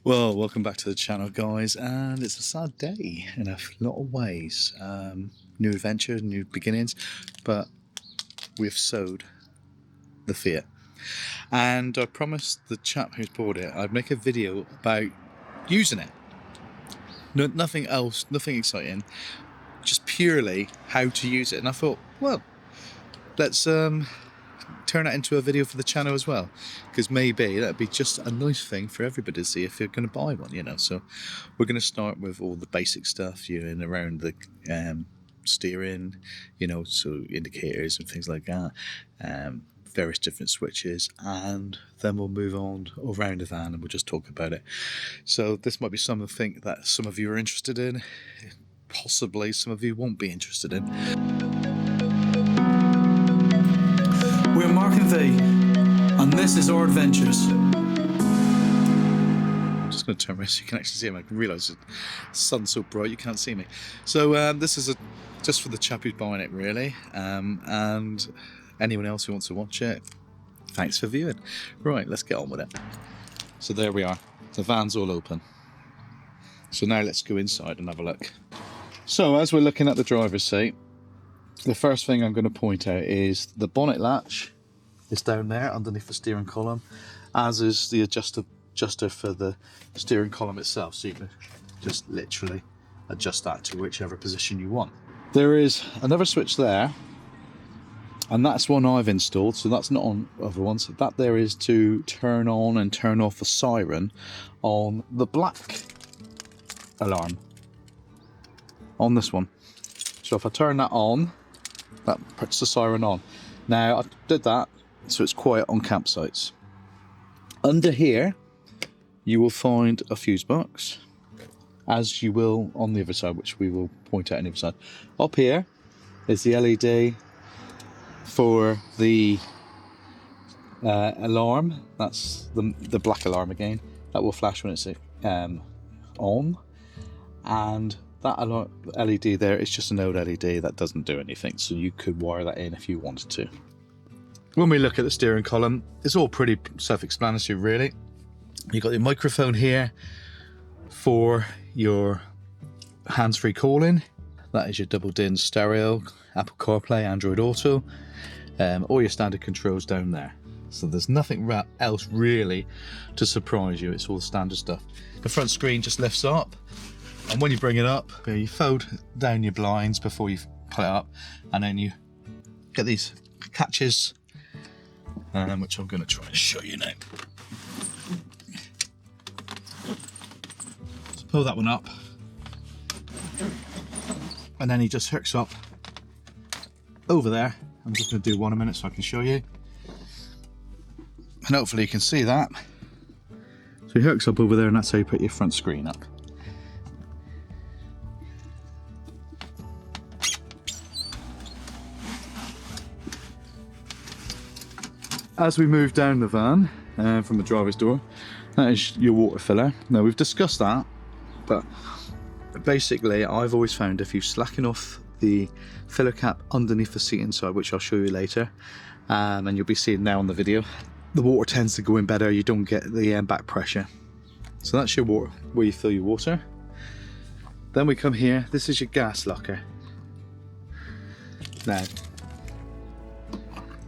Well, welcome back to the channel, guys, and it's a sad day in a lot of ways. New adventure, new beginnings, but we've sold the Fiat. And I promised the chap who's bought it I'd make a video about using it. No, nothing else, nothing exciting, just purely how to use it. And I thought, well, let's turn that into a video for the channel as well, because maybe that'd be just a nice thing for everybody to see if you're going to buy one, you know. So we're going to start with all the basic stuff, you know, and around the steering, you know, so indicators and things like that, various different switches, and then we'll move on around the van and we'll just talk about it. So this might be something that some of you are interested in, possibly some of you won't be interested in. We're Mark and V, and this is our adventures. I'm just going to turn around so you can actually see me. I can realise the sun's so bright you can't see me. So this is just for the chap who's buying it, really, and anyone else who wants to watch it, thanks for viewing. Right, let's get on with it. So there we are. The van's all open. So now let's go inside and have a look. So as we're looking at the driver's seat, the first thing I'm going to point out is the bonnet latch is down there underneath the steering column, as is the adjuster for the steering column itself, so you can just literally adjust that to whichever position you want. There is another switch there, and that's one I've installed, so that's not on other ones. That there is to turn on and turn off a siren on the black alarm on this one. So if I turn that on, that puts the siren on. Now I did that so it's quiet on campsites. Under here you will find a fuse box, as you will on the other side, which we will point out on the other side. Up here is the LED for the alarm. That's the black alarm again. That will flash when it's on, and that LED there is just an old LED that doesn't do anything, so you could wire that in if you wanted to. When we look at the steering column, it's all pretty self-explanatory, really. You've got the microphone here for your hands-free calling. That is your double-din stereo, Apple CarPlay, Android Auto, all your standard controls down there. So there's nothing else really to surprise you. It's all the standard stuff. The front screen just lifts up, and when you bring it up, you fold down your blinds before you pull it up, and then you get these catches, which I'm going to try and show you now. So pull that one up, and then he just hooks up over there. I'm just going to do one a minute so I can show you, and hopefully you can see that. So he hooks up over there, and that's how you put your front screen up. As we move down the van from the driver's door, that is your water filler. Now we've discussed that, but basically I've always found if you slacken off the filler cap underneath the seat inside, which I'll show you later, and you'll be seeing now on the video, the water tends to go in better. You don't get the back pressure. So that's your water, where you fill your water. Then we come here, this is your gas locker. Now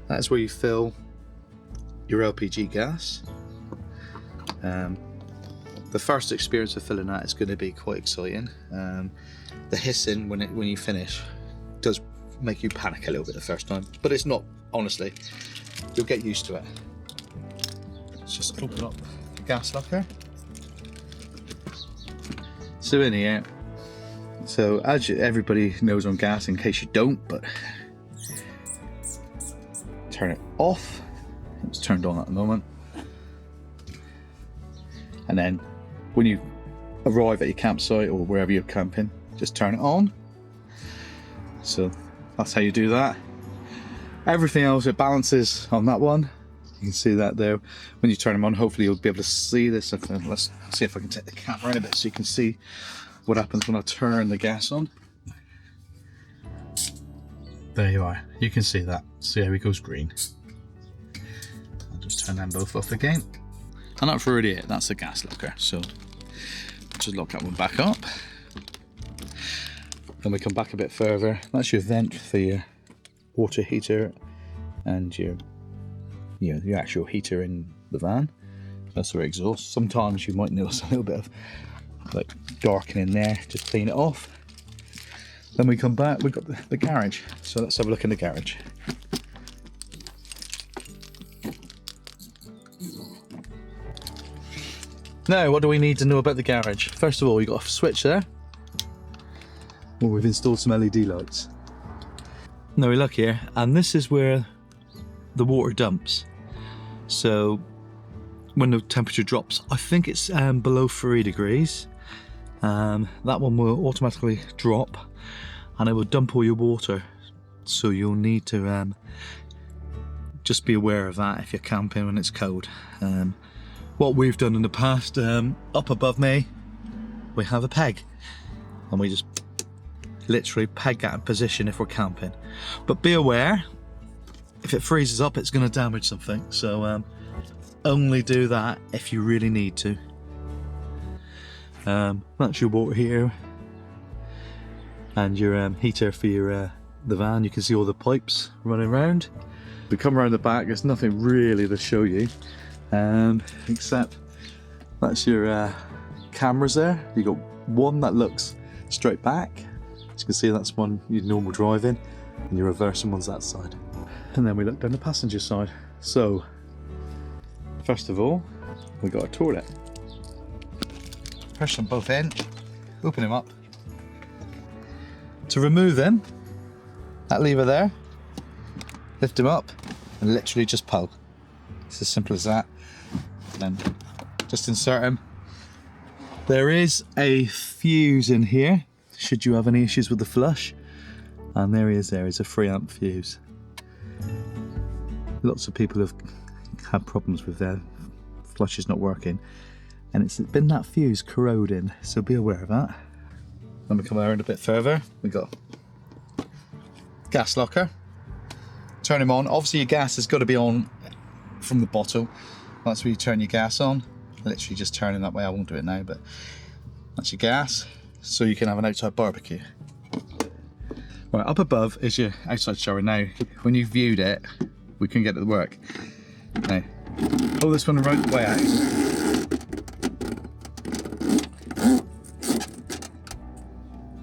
that's where you fill your LPG gas. The first experience of filling that is going to be quite exciting. The hissing when you finish does make you panic a little bit the first time, but it's not, honestly. You'll get used to it. Let's just open up the gas locker. So in here, so as everybody knows on gas, in case you don't, but turn it off. It's turned on at the moment, and then when you arrive at your campsite or wherever you're camping, just turn it on. So that's how you do that. Everything else, it balances on that one. You can see that there. When you turn them on, hopefully you'll be able to see this. Let's see if I can take the camera in a bit so you can see what happens when I turn the gas on. There you are. You can see that. See how it goes green. Just turn them both off again. And that's really it, that's the gas locker. So just lock that one back up. Then we come back a bit further. That's your vent for your water heater and your actual heater in the van. That's our exhaust. Sometimes you might notice a little bit of like darkening there, just clean it off. Then we come back, we've got the garage. So let's have a look in the garage. Now, what do we need to know about the garage? First of all, you've got a switch there. Well, we've installed some LED lights. Now we look here, and this is where the water dumps. So when the temperature drops, I think it's below 3 degrees. That one will automatically drop and it will dump all your water. So you'll need to just be aware of that if you're camping when it's cold. What we've done in the past, up above me, we have a peg. And we just literally peg that in position if we're camping. But be aware, if it freezes up, it's going to damage something. So only do that if you really need to. That's your water heater and your heater for your the van. You can see all the pipes running around. If we come around the back, there's nothing really to show you, except that's your cameras there. You got one that looks straight back. As you can see, that's one your normal driving, and your reversing one's that side. And then we look down the passenger side. So first of all, we got a toilet. Push them both in, open them up. To remove them, that lever there, lift them up and literally just pull. It's as simple as that. And then just insert them. There is a fuse in here, should you have any issues with the flush. And there he is, there is a 3 amp fuse. Lots of people have had problems with their flushes not working. And it's been that fuse corroding, so be aware of that. Then we come around a bit further, we got gas locker. Turn him on. Obviously your gas has got to be on from the bottle. That's where you turn your gas on. Literally just turn it that way. I won't do it now, but that's your gas. So you can have an outside barbecue. Right, up above is your outside shower. Now, when you viewed it, we couldn't get it to work. Now, pull this one right way out.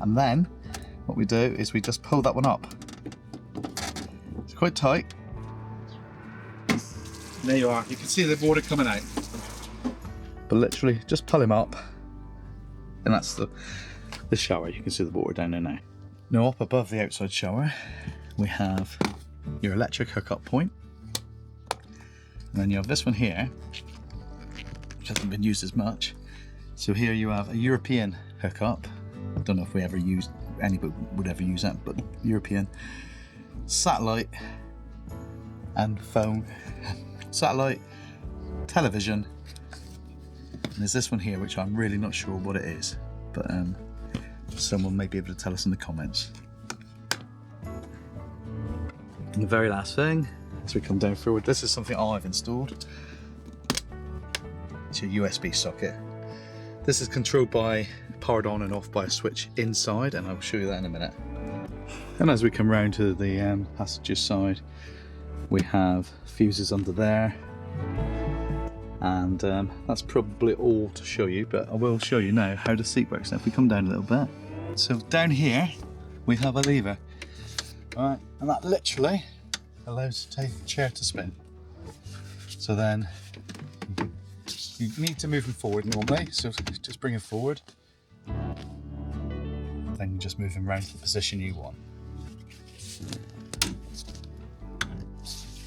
And then what we do is we just pull that one up. It's quite tight. There you are. You can see the water coming out. But literally just pull him up, and that's the shower. You can see the water down there now. Now up above the outside shower, we have your electric hookup point. And then you have this one here, which hasn't been used as much. So here you have a European hookup. I don't know if we ever used, anybody would ever use that, but European satellite and phone, satellite, television, and there's this one here which I'm really not sure what it is, but someone may be able to tell us in the comments. And the very last thing, as we come down forward, this is something I've installed. It's your USB socket. This is controlled by, powered on and off by a switch inside, and I'll show you that in a minute. And as we come round to the passenger side, we have fuses under there, and that's probably all to show you, but I will show you now how the seat works. Now if we come down a little bit, so down here we have a lever, alright, and that literally allows the chair to spin. So then you need to move them forward normally, so just bring it forward, then you just move him around to the position you want.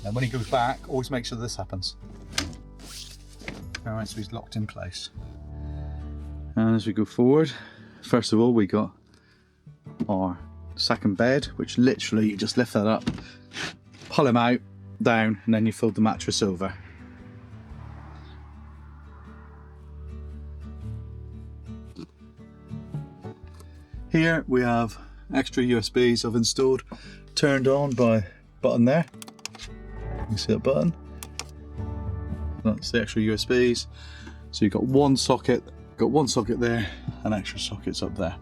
And when he goes back, always make sure this happens. Alright, so he's locked in place. And as we go forward, first of all we got our second bed, which literally you just lift that up, pull him out, down, and then you fold the mattress over. Here we have extra USBs I've installed, turned on by button there. You see that button? That lights, the extra USBs. So you've got one socket there, and extra sockets up there.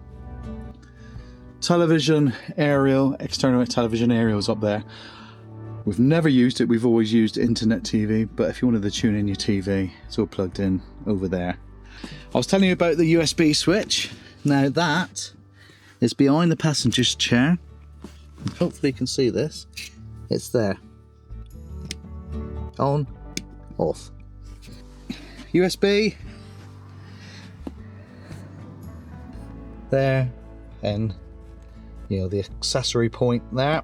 Television aerial, external television aerial is up there. We've never used it, we've always used internet TV, but if you wanted to tune in your TV, it's all plugged in over there. I was telling you about the USB switch. Now that is behind the passenger's chair. Hopefully you can see this. It's there. On, off. USB. There, and the accessory point there.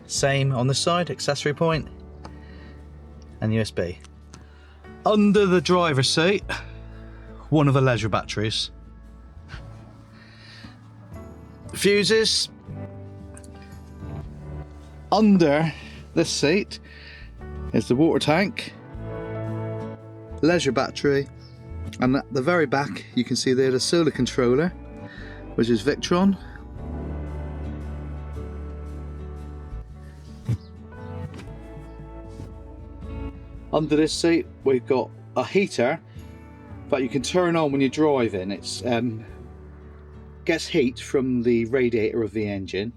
Same on this side, accessory point and USB. Under the driver's seat, one of the leisure batteries. Fuses. Under this seat is the water tank, leisure battery, and at the very back you can see there the solar controller, which is Victron. Under this seat we've got a heater that you can turn on when you're driving. It's gets heat from the radiator of the engine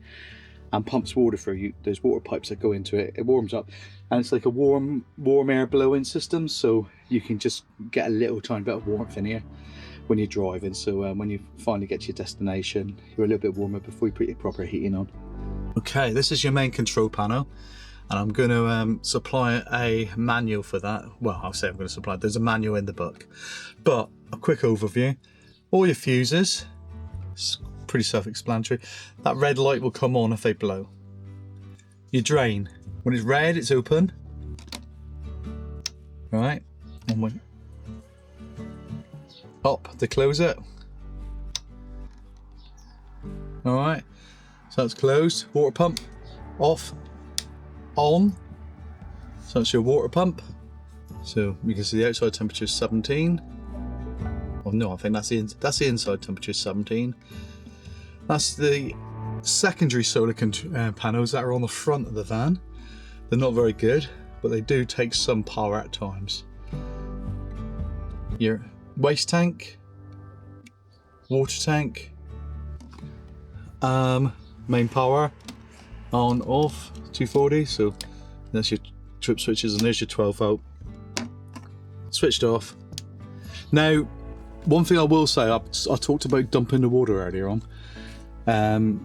and pumps water through you. There's water pipes that go into it. It warms up, and it's like a warm air blowing system, so you can just get a little tiny bit of warmth in here when you're driving. So when you finally get to your destination, you're a little bit warmer before you put your proper heating on. Okay, this is your main control panel. And I'm going to supply a manual for that. Well, I'll say I'm going to supply it. There's a manual in the book. But a quick overview. All your fuses. It's pretty self-explanatory. That red light will come on if they blow. Your drain. When it's red, it's open. Right. And when up to close it. Alright. So it's closed. Water pump. Off. On, so it's your water pump. So you can see the outside temperature is 17. Oh no, I think that's the inside temperature, 17. That's the secondary solar panels that are on the front of the van. They're not very good, but they do take some power at times. Your waste tank, water tank, main power, on, off, 240, so that's your trip switches, and there's your 12 volt. Switched off. Now, one thing I will say, I talked about dumping the water earlier on.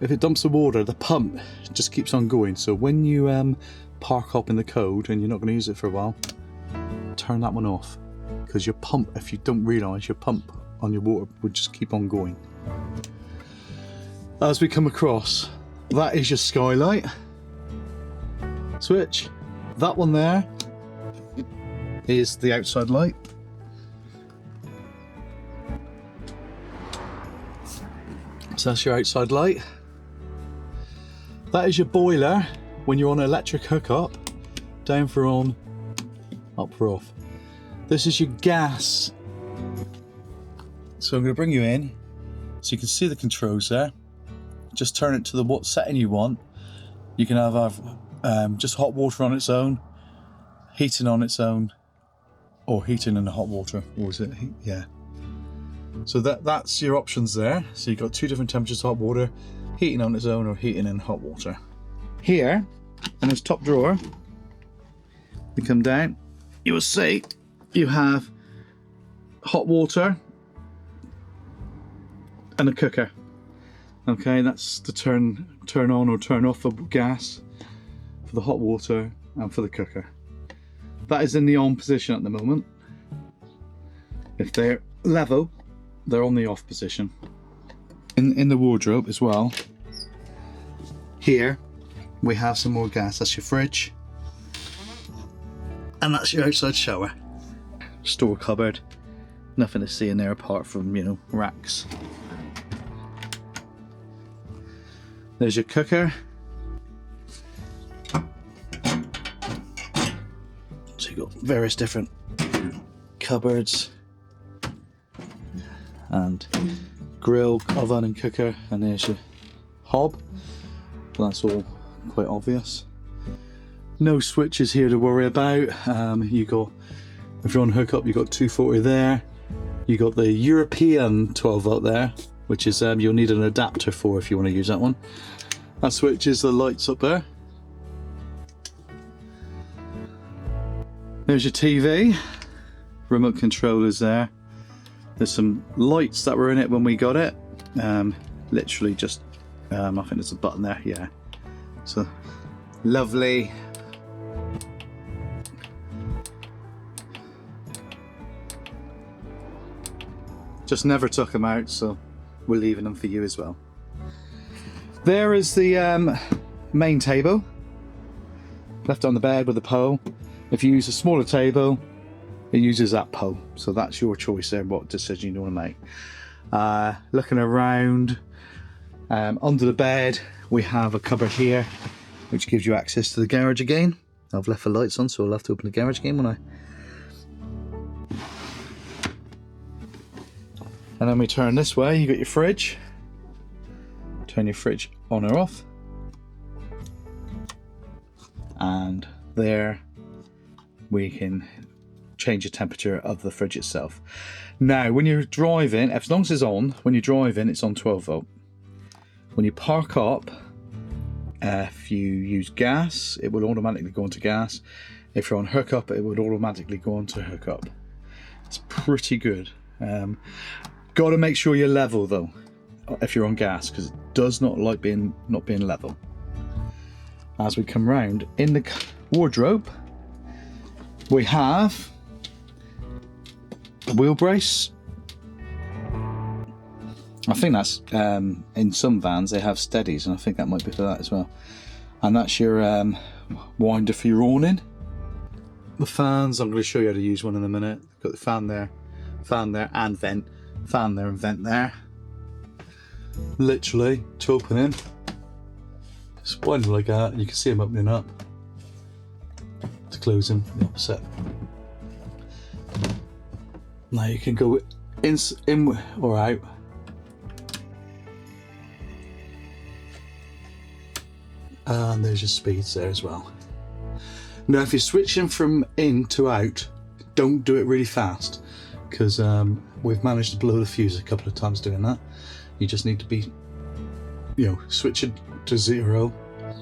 If it dumps the water, the pump just keeps on going, so when you park up in the code and you're not going to use it for a while, turn that one off, because your pump, if you don't realise, your pump on your water would just keep on going. As we come across, that is your skylight switch. That one there is the outside light. So that's your outside light. That is your boiler when you're on an electric hookup. Down for on, up for off. This is your gas. So I'm going to bring you in so you can see the controls there. Just turn it to the what setting you want. You can have just hot water on its own, heating on its own, or heating and hot water. Or is it? Yeah. So that's your options there. So you've got two different temperatures of hot water, heating on its own or heating in hot water. Here, in this top drawer, you come down, you will see you have hot water and a cooker. Okay, that's to turn on or turn off the gas for the hot water and for the cooker. That is in the on position at the moment. If they're level, they're on the off position. In the wardrobe as well, here we have some more gas. That's your fridge, and that's your outside shower. Store cupboard, nothing to see in there apart from, racks. There's your cooker. So you've got various different cupboards and grill, oven and cooker, and there's your hob. That's all quite obvious. No switches here to worry about. You got, if you're on hookup, you got 240 there. You got the European 12 volt there, which is you'll need an adapter for if you want to use that one. That switches the lights up there. There's your TV. Remote controllers there. There's some lights that were in it when we got it. Literally just, I think there's a button there, yeah. So, lovely. Just never took them out, so we're leaving them for you as well. There is the main table, left on the bed with a pole. If you use a smaller table, it uses that pole. So that's your choice there, what decision you want to make. Looking around, under the bed, we have a cupboard here, which gives you access to the garage again. I've left the lights on, so I'll have to open the garage again, won't I? And then we turn this way, you got your fridge. Turn your fridge on or off. And there we can change the temperature of the fridge itself. Now, when you're driving, as long as it's on, when you're driving, it's on 12 volt. When you park up, if you use gas, it will automatically go into gas. If you're on hookup, it would automatically go into hookup. It's pretty good. Got to make sure you're level though, if you're on gas, because it does not like not being level. As we come round, in the wardrobe, we have the wheel brace. I think that's, in some vans they have steadies, and I think that might be for that as well. And that's your winder for your awning. The fans, I'm going to show you how to use one in a minute. Got the fan there and vent. Fan there and vent there. Literally, to open in, just wind like that, you can see them opening up. To close them, the opposite. Now you can go in or out. And there's your speeds there as well. Now if you're switching from in to out, don't do it really fast, because we've managed to blow the fuse a couple of times doing that. You just need to be, switch it to 0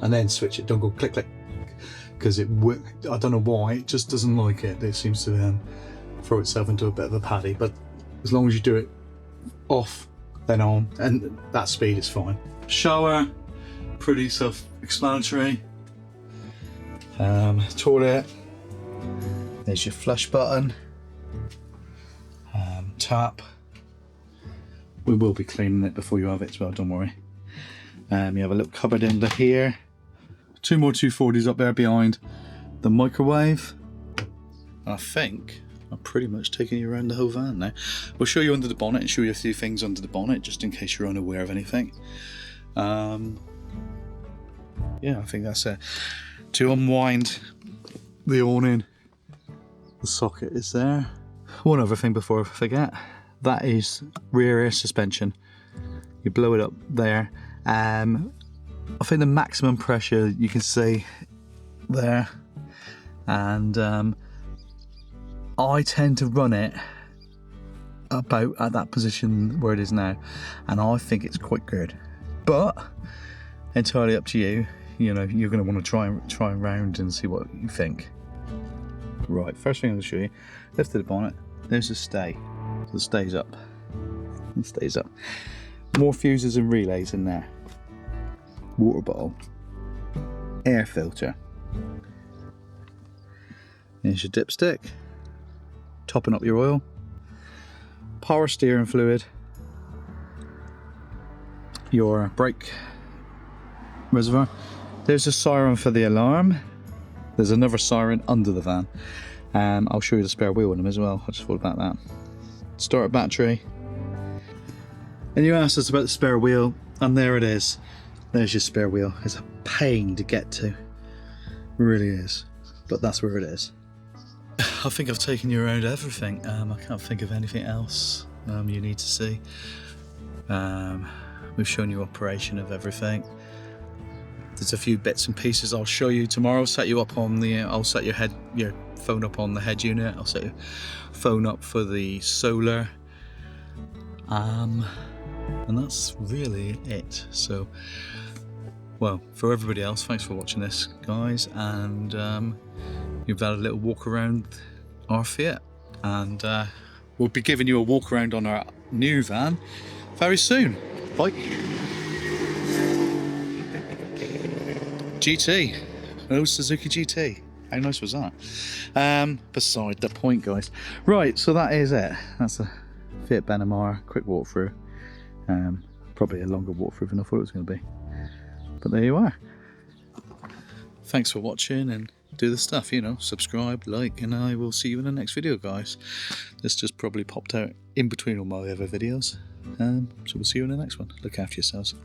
and then switch it. Don't go click click, because I don't know why, it just doesn't like it. It seems to throw itself into a bit of a paddy, but as long as you do it off then on, and that speed is fine. Shower, pretty self-explanatory. Toilet, there's your flush button. Tap. We will be cleaning it before you have it as well, don't worry. You have a little cupboard under here. 2 more 240s up there behind the microwave. I think I'm pretty much taking you around the whole van now. We'll show you under the bonnet and show you a few things under the bonnet, just in case you're unaware of anything. Yeah, I think that's it. To unwind the awning, the socket is there. One other thing before I forget, that is rear air suspension. You blow it up there. I think the maximum pressure you can see there, and I tend to run it about at that position where it is now, and I think it's quite good, but entirely up to you. You're going to want to try and round and see what you think. Right, first thing I'm going to show you, lifted the bonnet, there's a stay, so it stays up. It stays up. More fuses and relays in there. Water bottle. Air filter. There's your dipstick. Topping up your oil. Power steering fluid. Your brake reservoir. There's a siren for the alarm. There's another siren under the van. I'll show you the spare wheel in them as well. I just thought about that. Start a battery. And you asked us about the spare wheel, and there it is. There's your spare wheel. It's a pain to get to. It really is. But that's where it is. I think I've taken you around everything. I can't think of anything else you need to see. We've shown you operation of everything. there's a few bits and pieces I'll show you tomorrow. Set you up on the, I'll set your phone up on the head unit. I'll set your phone up for the solar. And that's really it. So, well, for everybody else, thanks for watching this, guys, and you've had a little walk around our Fiat, and we'll be giving you a walk around on our new van very soon. Bye. GT, oh, Suzuki GT. How nice was that? Beside the point, guys. Right, so that is it. That's a Fiat Benimar quick walkthrough. Probably a longer walkthrough than I thought it was going to be. But there you are. Thanks for watching, and do the stuff, you know, subscribe, like, and I will see you in the next video, guys. This just probably popped out in between all my other videos. So we'll see you in the next one. Look after yourselves.